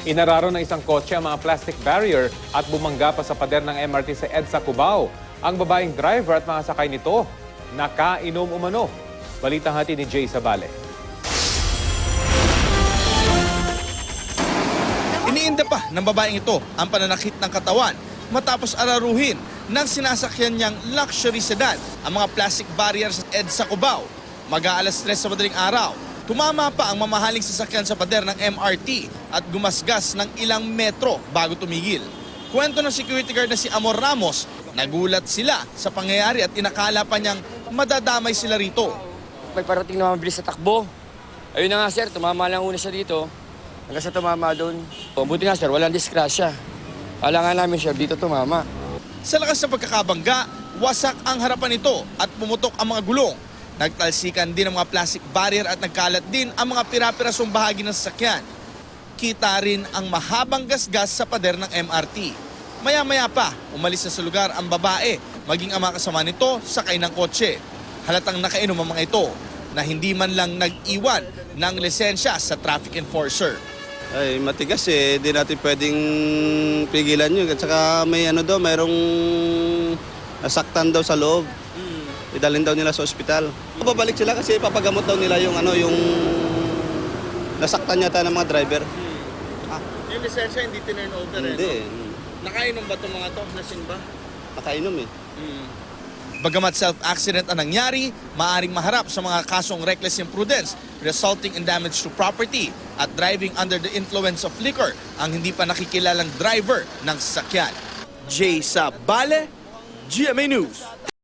Inararo ng isang kotse ang mga plastic barrier at bumangga pa sa pader ng MRT sa EDSA Cubao. Ang babaeng driver at mga sakay nito, nakainom umano. Balitang hati ni Jay Sabale. Iniinda pa ng babaeng ito ang pananakit ng katawan matapos araruhin ng sinasakyan niyang luxury sedan ang mga plastic barriers sa EDSA Cubao. Mag-aalas 3 sa madaling araw, tumama pa ang mamahaling sasakyan sa pader ng MRT at gumasgas ng ilang metro bago tumigil. Kwento ng security guard na si Amor Ramos, nagulat sila sa pangyayari at inakala pa niyang madadamay sila rito. May parating na mabilis sa takbo. Ayun na nga sir, tumama lang una siya dito. Hanggang sa tumama doon. Buti nga sir, walang disgrasya. Kala nga namin sir, dito tumama. Sa lakas ng pagkakabangga, wasak ang harapan nito at pumutok ang mga gulong. Nagtalsikan din ang mga plastic barrier at nagkalat din ang mga pira-pirasong bahagi ng sasakyan. Kita rin ang mahabang gasgas sa pader ng MRT. Maya-maya pa, umalis na sa lugar ang babae, maging ang mga kasama nito sakay ng kotse. Halatang nakainom ang mga ito na hindi man lang nag-iwan ng lisensya sa traffic enforcer. Ay, matigas eh. Hindi natin pwedeng pigilan yun. At saka may mayroong nasaktan daw sa loob. Idalhin daw nila sa ospital. Babalik sila kasi papagamot daw nila yung yung nasaktan yata ng mga driver. Yung lisensya hindi tinurn over Hindi. Nakainom ba itong mga to? Lasing ba? Nakainom eh. Bagamat self-accident ang nangyari, maaring maharap sa mga kasong reckless imprudence, resulting in damage to property at driving under the influence of liquor ang hindi pa nakikilalang driver ng sasakyan. Jay Sabale, GMA News.